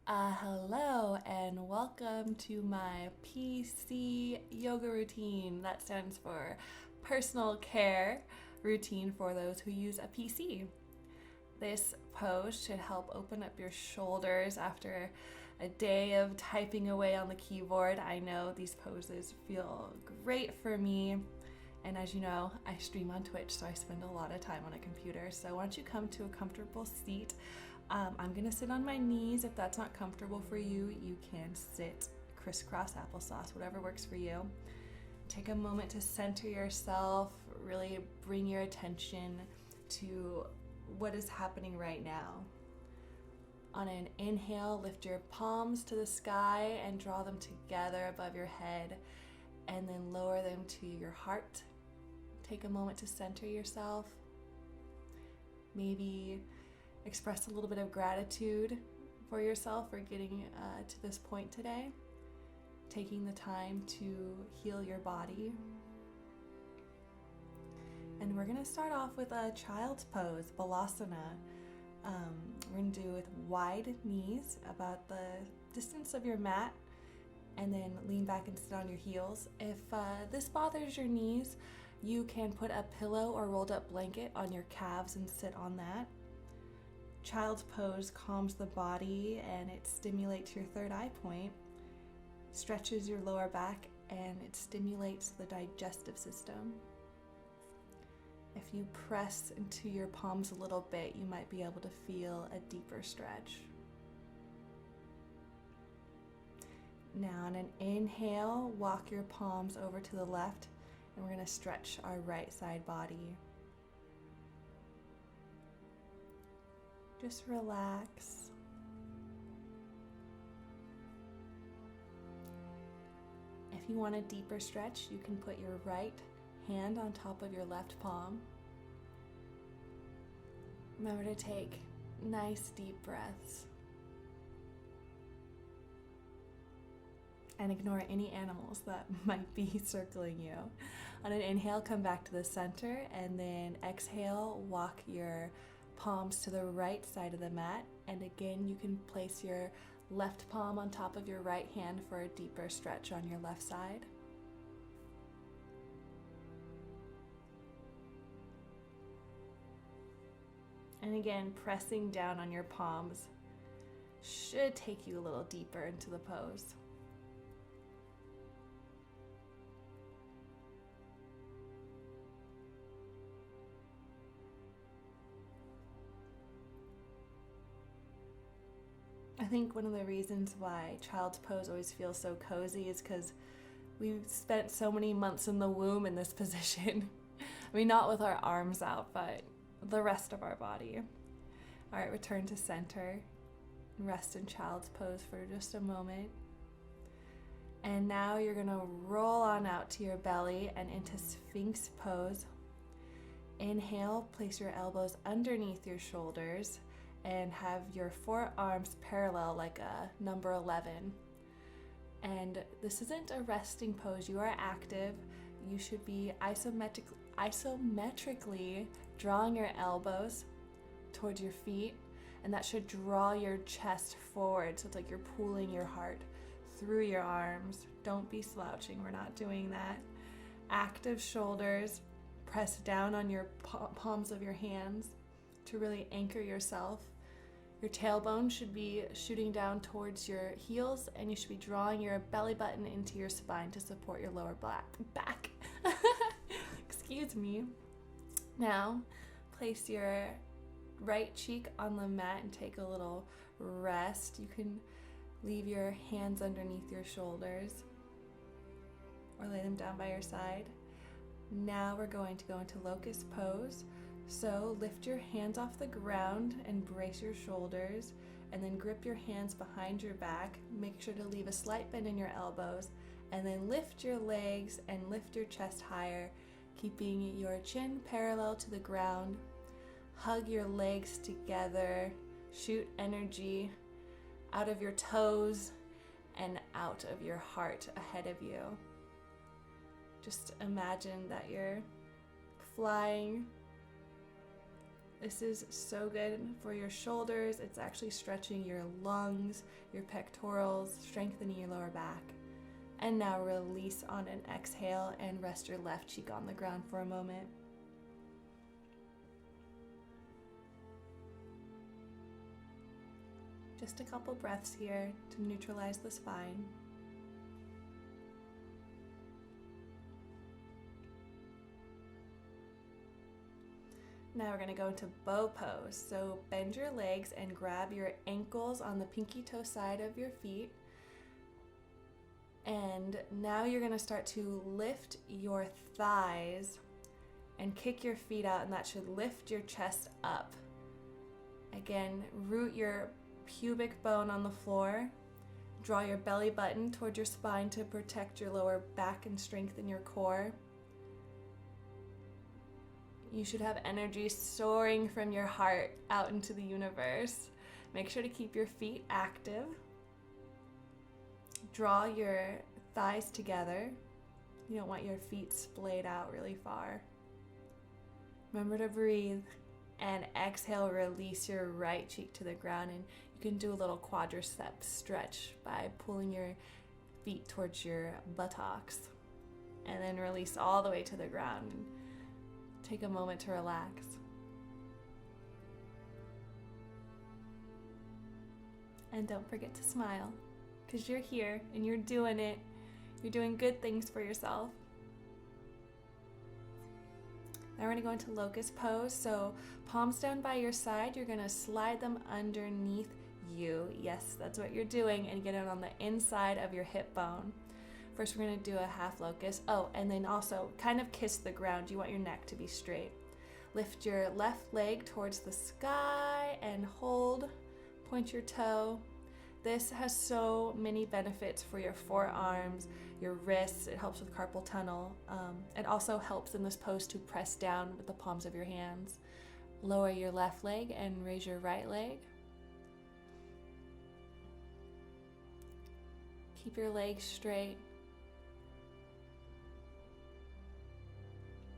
Hello and welcome to my PC yoga routine. That stands for personal care routine for those who use a PC. This pose should help open up your shoulders after a day of typing away on the keyboard. I know these poses feel great for me. And as you know, I stream on Twitch, so I spend a lot of time on a computer. So why don't you come to a comfortable seat? I'm gonna sit on my knees. If that's not comfortable for you, you can sit crisscross applesauce, whatever works for you. Take a moment to center yourself, really bring your attention to what is happening right now. On an inhale, lift your palms to the sky and draw them together above your head, and then lower them to your heart. Take a moment to center yourself. Maybe express a little bit of gratitude for yourself for getting to this point today. Taking the time to heal your body. And we're gonna start off with a child's pose, Balasana. We're gonna do with wide knees, about the distance of your mat, and then lean back and sit on your heels. If this bothers your knees, you can put a pillow or rolled up blanket on your calves and sit on that. Child's pose calms the body and it stimulates your third eye point, stretches your lower back, and it stimulates the digestive system. If you press into your palms a little bit, you might be able to feel a deeper stretch. Now on an inhale, walk your palms over to the left, and we're going to stretch our right side body. Just relax. If you want a deeper stretch, you can put your right hand on top of your left palm. Remember to take nice deep breaths. And ignore any animals that might be circling you. On an inhale, come back to the center, and then exhale, walk your palms to the right side of the mat. And again, you can place your left palm on top of your right hand for a deeper stretch on your left side. And again, pressing down on your palms should take you a little deeper into the pose. I think one of the reasons why child's pose always feels so cozy is because we've spent so many months in the womb in this position. I mean, not with our arms out, but the rest of our body. All right, return to center. Rest in child's pose for just a moment. And now you're gonna roll on out to your belly and into Sphinx Pose. Inhale, place your elbows underneath your shoulders and have your forearms parallel like a number 11. And this isn't a resting pose, you are active. You should be isometrically drawing your elbows towards your feet, and that should draw your chest forward, so it's like you're pulling your heart through your arms. Don't be slouching, we're not doing that. Active shoulders, press down on your palms of your hands to really anchor yourself. Your tailbone should be shooting down towards your heels, and you should be drawing your belly button into your spine to support your lower back. Excuse me. Now, place your right cheek on the mat and take a little rest. You can leave your hands underneath your shoulders or lay them down by your side. Now we're going to go into Locust Pose. So lift your hands off the ground and brace your shoulders, and then grip your hands behind your back. Make sure to leave a slight bend in your elbows, and then lift your legs and lift your chest higher, keeping your chin parallel to the ground. Hug your legs together. Shoot energy out of your toes and out of your heart ahead of you. Just imagine that you're flying This is so good for your shoulders. It's actually stretching your lungs, your pectorals, strengthening your lower back. And now release on an exhale and rest your left cheek on the ground for a moment. Just a couple breaths here to neutralize the spine. Now we're going to go into bow pose. So bend your legs and grab your ankles on the pinky toe side of your feet. And now you're going to start to lift your thighs and kick your feet out, and that should lift your chest up. Again, root your pubic bone on the floor. Draw your belly button toward your spine to protect your lower back and strengthen your core. You should have energy soaring from your heart out into the universe. Make sure to keep your feet active. Draw your thighs together. You don't want your feet splayed out really far. Remember to breathe and exhale, release your right cheek to the ground, and you can do a little quadricep stretch by pulling your feet towards your buttocks, and then release all the way to the ground. Take a moment to relax. And don't forget to smile, because you're here and you're doing it. You're doing good things for yourself. Now we're going to go into Locust Pose. So palms down by your side, you're going to slide them underneath you. Yes, that's what you're doing, and get it on the inside of your hip bone. First, we're going to do a half locust. Oh, and then also kind of kiss the ground. You want your neck to be straight. Lift your left leg towards the sky and hold. Point your toe. This has so many benefits for your forearms, your wrists. It helps with carpal tunnel. It also helps in this pose to press down with the palms of your hands. Lower your left leg and raise your right leg. Keep your legs straight.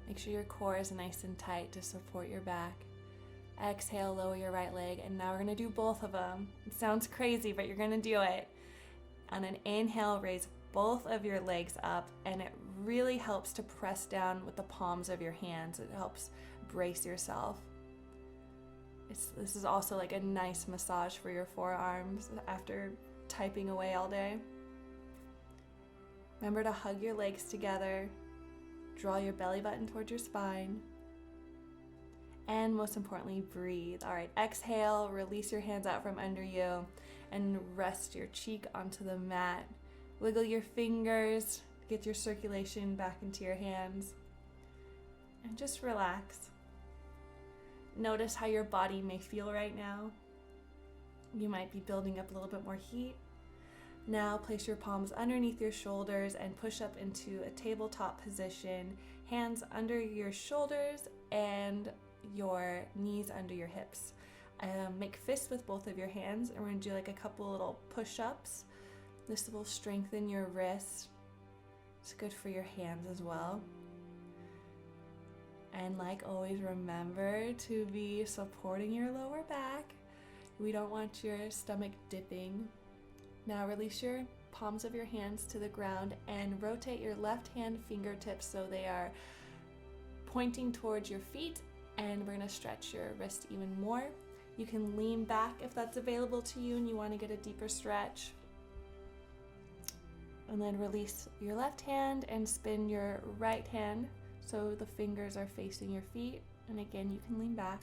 Make sure your core is nice and tight to support your back. Exhale, lower your right leg, and now we're going to do both of them. It sounds crazy, but you're going to do it. On an inhale, raise both of your legs up, and it really helps to press down with the palms of your hands. It helps brace yourself. This is also like a nice massage for your forearms after typing away all day. Remember to hug your legs together. Draw your belly button towards your spine. And most importantly, breathe. All right, exhale, release your hands out from under you and rest your cheek onto the mat. Wiggle your fingers, get your circulation back into your hands, and just relax. Notice how your body may feel right now. You might be building up a little bit more heat. Now place your palms underneath your shoulders and push up into a tabletop position. Hands under your shoulders and your knees under your hips. Make fists with both of your hands, and we're going to do like a couple little push-ups. This will strengthen your wrists. It's good for your hands as well. And like always, remember to be supporting your lower back. We don't want your stomach dipping. Now release your palms of your hands to the ground and rotate your left hand fingertips so they are pointing towards your feet, and we're going to stretch your wrist even more. You can lean back if that's available to you and you want to get a deeper stretch. And then release your left hand and spin your right hand so the fingers are facing your feet. And again, you can lean back.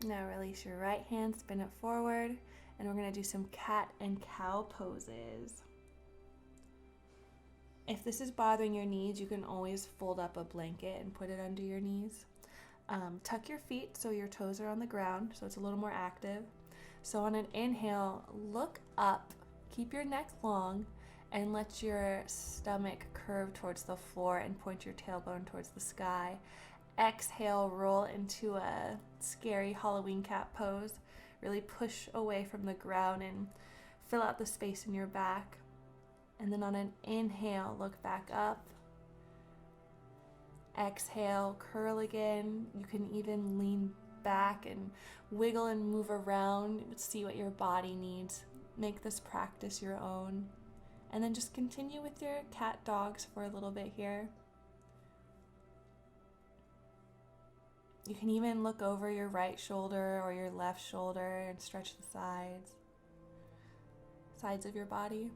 Now release your right hand, spin it forward, and we're going to do some cat and cow poses. If this is bothering your knees, you can always fold up a blanket and put it under your knees. Tuck your feet so your toes are on the ground, so it's a little more active. So on an inhale, look up, keep your neck long, and let your stomach curve towards the floor and point your tailbone towards the sky. Exhale, roll into a scary Halloween cat pose. Really push away from the ground and fill out the space in your back. And then on an inhale, look back up. Exhale, curl again. You can even lean back and wiggle and move around. See what your body needs. Make this practice your own. And then just continue with your cat dogs for a little bit here. You can even look over your right shoulder or your left shoulder and stretch the sides of your body.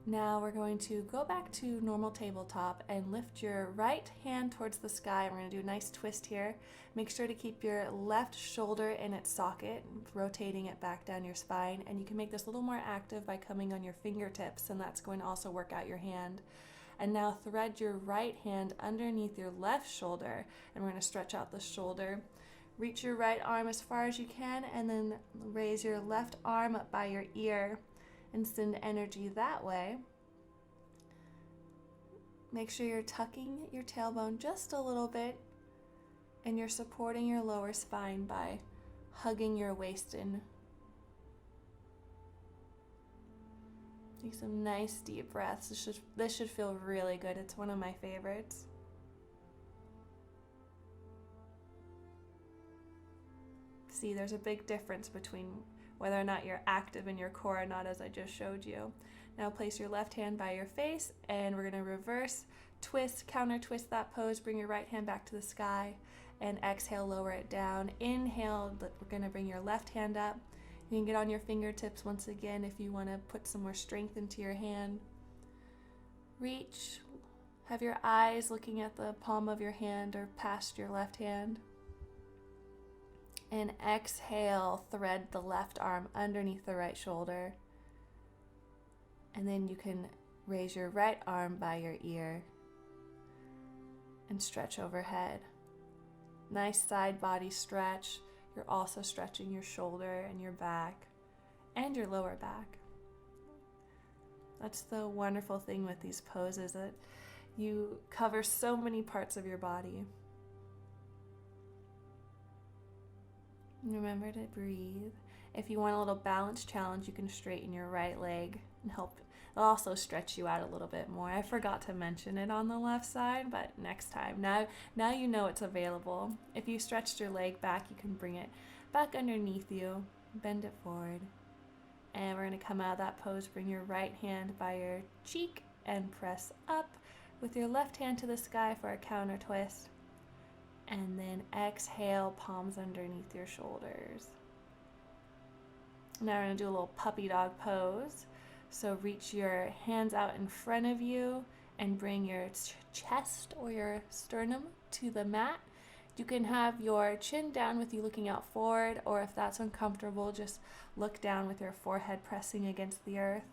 Now we're going to go back to normal tabletop and lift your right hand towards the sky. We're going to do a nice twist here. Make sure to keep your left shoulder in its socket, rotating it back down your spine. And you can make this a little more active by coming on your fingertips, and that's going to also work out your hand. And now thread your right hand underneath your left shoulder, and we're going to stretch out the shoulder. Reach your right arm as far as you can, and then raise your left arm up by your ear and send energy that way. Make sure you're tucking your tailbone just a little bit, and you're supporting your lower spine by hugging your waist in. Take some nice deep breaths. This should feel really good. It's one of my favorites. See, there's a big difference between whether or not you're active in your core or not, as I just showed you. Now place your left hand by your face, and we're going to reverse twist, counter twist that pose. Bring your right hand back to the sky, and exhale, lower it down. Inhale, we're going to bring your left hand up. You can get on your fingertips once again if you want to put some more strength into your hand. Reach, have your eyes looking at the palm of your hand or past your left hand. And exhale, thread the left arm underneath the right shoulder. And then you can raise your right arm by your ear and stretch overhead. Nice side body stretch. You're also stretching your shoulder and your back and your lower back. That's the wonderful thing with these poses, that you cover so many parts of your body. Remember to breathe. If you want a little balance challenge, you can straighten your right leg and help. It'll also stretch you out a little bit more. I forgot to mention it on the left side, but next time. Now you know it's available. If you stretched your leg back, you can bring it back underneath you, bend it forward. And we're going to come out of that pose. Bring your right hand by your cheek and press up with your left hand to the sky for a counter twist. And then exhale, palms underneath your shoulders. Now we're going to do a little puppy dog pose. So reach your hands out in front of you and bring your chest or your sternum to the mat. You can have your chin down with you looking out forward, or if that's uncomfortable, just look down with your forehead pressing against the earth.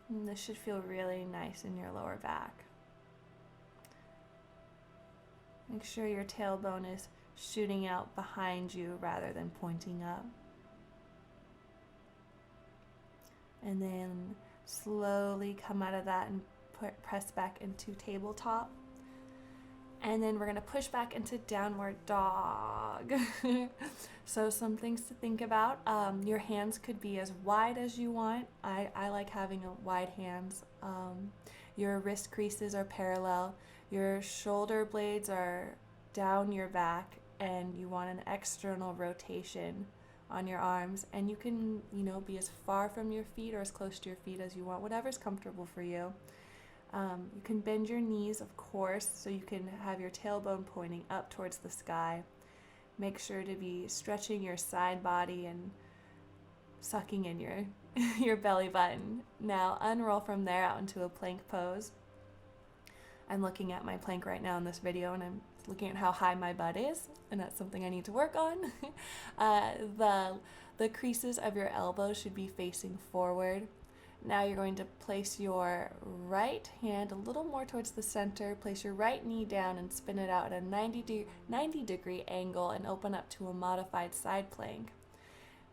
And this should feel really nice in your lower back. Make sure your tailbone is shooting out behind you rather than pointing up. And then slowly come out of that and press back into tabletop. And then we're going to push back into downward dog. So some things to think about. Your hands could be as wide as you want. I like having wide hands. Your wrist creases are parallel. Your shoulder blades are down your back, and you want an external rotation on your arms. And you can, be as far from your feet or as close to your feet as you want, whatever's comfortable for you. You can bend your knees, of course, so you can have your tailbone pointing up towards the sky. Make sure to be stretching your side body and sucking in your belly button. Now unroll from there out into a plank pose. I'm looking at my plank right now in this video, and I'm looking at how high my butt is, and that's something I need to work on. The creases of your elbows should be facing forward. Now you're going to place your right hand a little more towards the center, place your right knee down and spin it out at a 90 degree angle and open up to a modified side plank.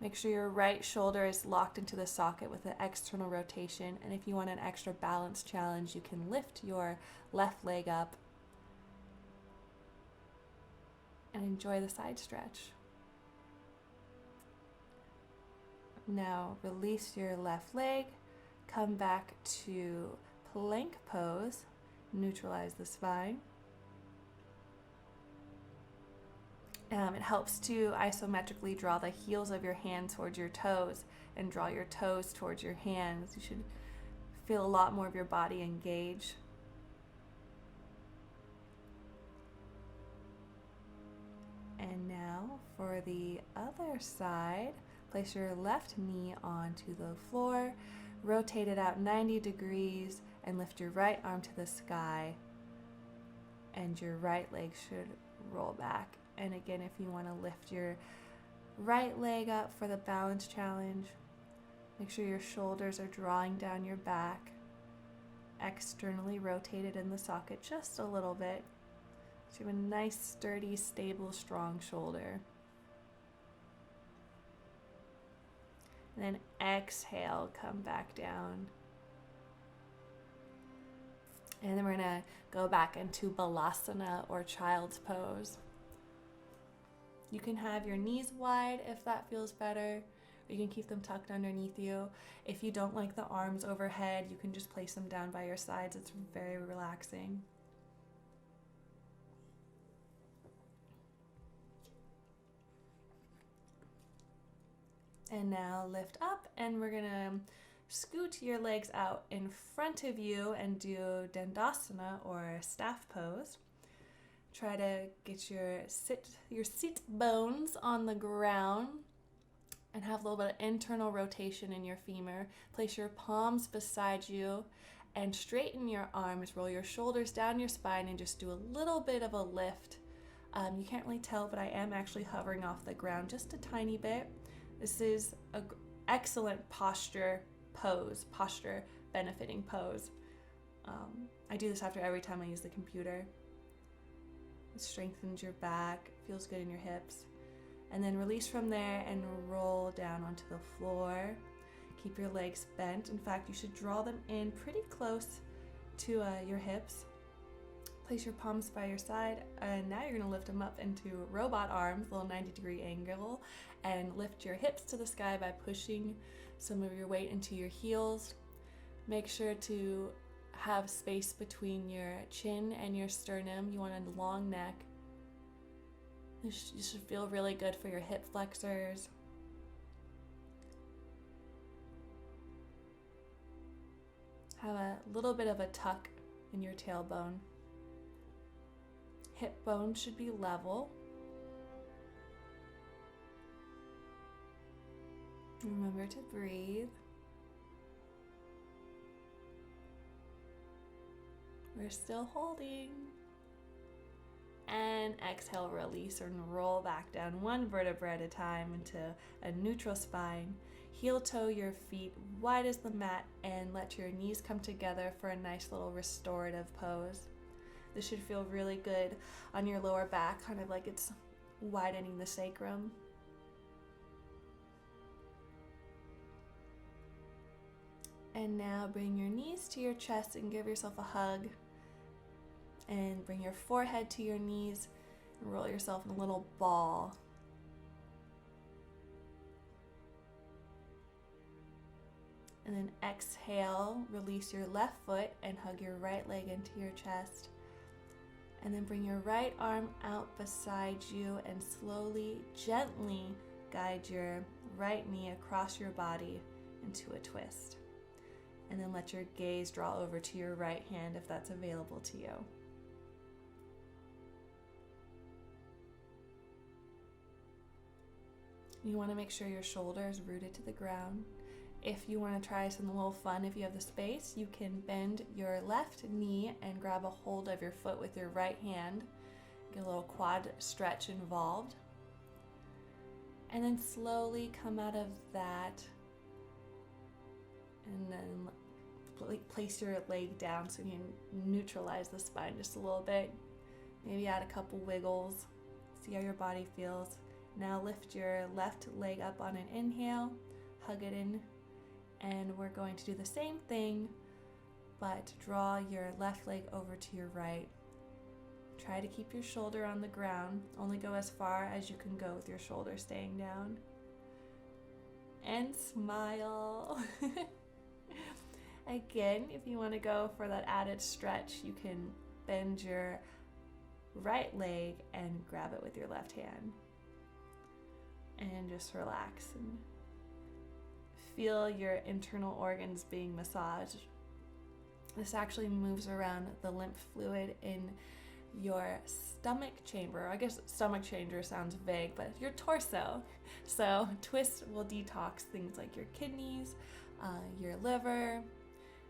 Make sure your right shoulder is locked into the socket with an external rotation, and if you want an extra balance challenge, you can lift your left leg up and enjoy the side stretch. Now release your left leg, come back to plank pose, neutralize the spine. It helps to isometrically draw the heels of your hands towards your toes and draw your toes towards your hands. You should feel a lot more of your body engage. And now for the other side, place your left knee onto the floor, rotate it out 90 degrees, and lift your right arm to the sky. And your right leg should roll back. And again, if you want to lift your right leg up for the balance challenge, make sure your shoulders are drawing down your back, externally rotated in the socket just a little bit. So you have a nice, sturdy, stable, strong shoulder. And then exhale, come back down. And then we're gonna go back into Balasana or Child's Pose. You can have your knees wide if that feels better, or you can keep them tucked underneath you. If you don't like the arms overhead, you can just place them down by your sides. It's very relaxing. And now lift up, and we're gonna scoot your legs out in front of you and do Dandasana or staff pose. Try to get your sit bones on the ground and have a little bit of internal rotation in your femur. Place your palms beside you and straighten your arms. Roll your shoulders down your spine and just do a little bit of a lift. You can't really tell, but I am actually hovering off the ground just a tiny bit. This is an excellent posture benefiting pose. I do this after every time I use the computer. It strengthens your back, feels good in your hips. And then release from there and roll down onto the floor. Keep your legs bent. In fact, you should draw them in pretty close to your hips. Place your palms by your side, and now you're gonna lift them up into robot arms, a little 90-degree angle, and lift your hips to the sky by pushing some of your weight into your heels. Make sure to have space between your chin and your sternum. You want a long neck. You should feel really good for your hip flexors. Have a little bit of a tuck in your tailbone. Hip bones should be level. Remember to breathe. We're still holding. And exhale, release and roll back down one vertebra at a time into a neutral spine. Heel toe your feet wide as the mat and let your knees come together for a nice little restorative pose. This should feel really good on your lower back, kind of like it's widening the sacrum. And now bring your knees to your chest and give yourself a hug. And bring your forehead to your knees and roll yourself in a little ball. And then exhale, release your left foot and hug your right leg into your chest. And then bring your right arm out beside you and slowly, gently guide your right knee across your body into a twist. And then let your gaze draw over to your right hand if that's available to you. You want to make sure your shoulder is rooted to the ground. If you want to try something a little fun, if you have the space, you can bend your left knee and grab a hold of your foot with your right hand. Get a little quad stretch involved. And then slowly come out of that. And then place your leg down so you can neutralize the spine just a little bit. Maybe add a couple wiggles. See how your body feels. Now lift your left leg up on an inhale, hug it in, and we're going to do the same thing, but draw your left leg over to your right. Try to keep your shoulder on the ground. Only go as far as you can go with your shoulder staying down. And smile. Again, if you want to go for that added stretch, you can bend your right leg and grab it with your left hand. And just relax and feel your internal organs being massaged. This actually moves around the lymph fluid in your stomach chamber. I guess stomach chamber sounds vague, but your torso. So twist will detox things like your kidneys, your liver.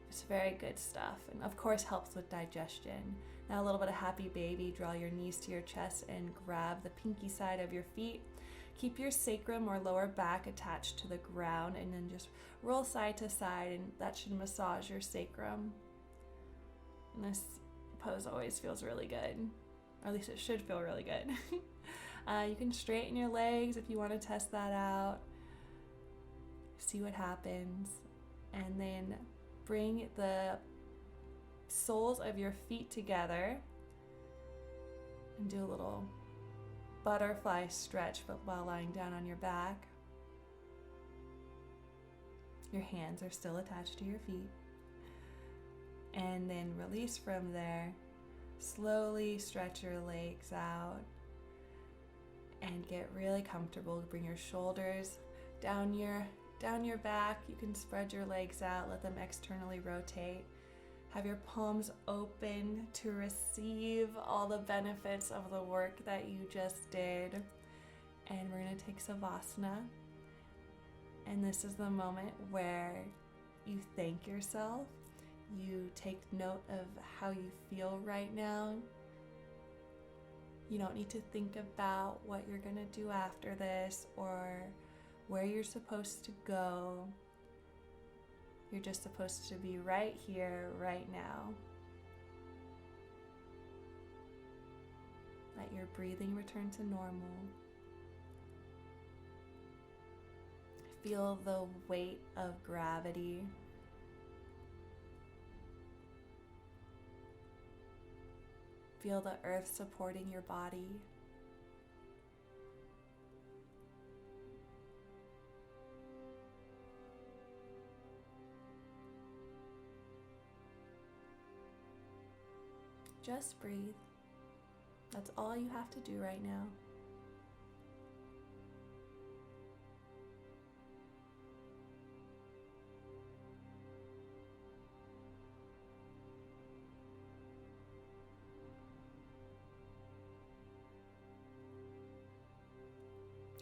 It's very good stuff, and of course helps with digestion. Now a little bit of happy baby. Draw your knees to your chest and grab the pinky side of your feet. Keep your sacrum or lower back attached to the ground, and then just roll side to side, and that should massage your sacrum. And this pose always feels really good, or at least it should feel really good. You can straighten your legs if you want to test that out. See what happens, and then bring the soles of your feet together and do a little butterfly stretch, but while lying down on your back. Your hands are still attached to your feet. And then release from there. Slowly stretch your legs out and get really comfortable. Bring your shoulders down your back. You can spread your legs out, let them externally rotate. Have your palms open to receive all the benefits of the work that you just did. And we're going to take Savasana. And this is the moment where you thank yourself. You take note of how you feel right now. You don't need to think about what you're going to do after this or where you're supposed to go. You're just supposed to be right here, right now. Let your breathing return to normal. Feel the weight of gravity. Feel the earth supporting your body. Just breathe. That's all you have to do right now.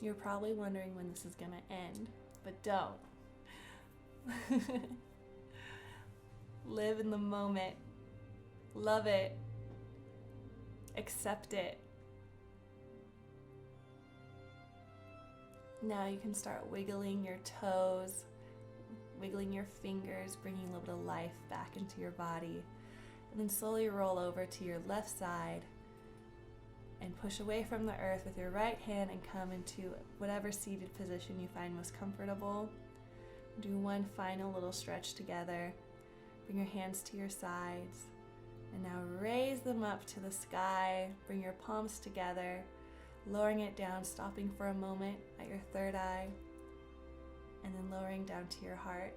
You're probably wondering when this is going to end, but don't. Live in the moment. Love it. Accept it. Now you can start wiggling your toes, wiggling your fingers, bringing a little bit of life back into your body. And then slowly roll over to your left side and push away from the earth with your right hand and come into whatever seated position you find most comfortable. Do one final little stretch together. Bring your hands to your sides. And now raise them up to the sky. Bring your palms together, lowering it down, stopping for a moment at your third eye, and then lowering down to your heart.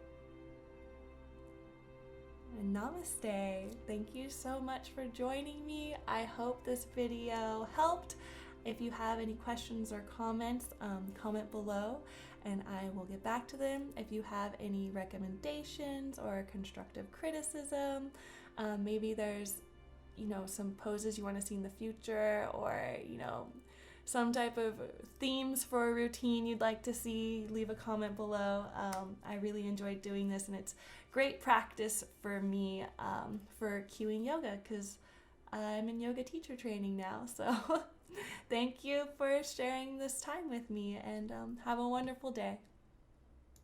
And namaste. Thank you so much for joining me. I hope this video helped. If you have any questions or comments, comment below and I will get back to them. If you have any recommendations or constructive criticism, maybe there's, some poses you want to see in the future, or, some type of themes for a routine you'd like to see, leave a comment below. I really enjoyed doing this, and it's great practice for me for cueing yoga, because I'm in yoga teacher training now. So thank you for sharing this time with me, and have a wonderful day.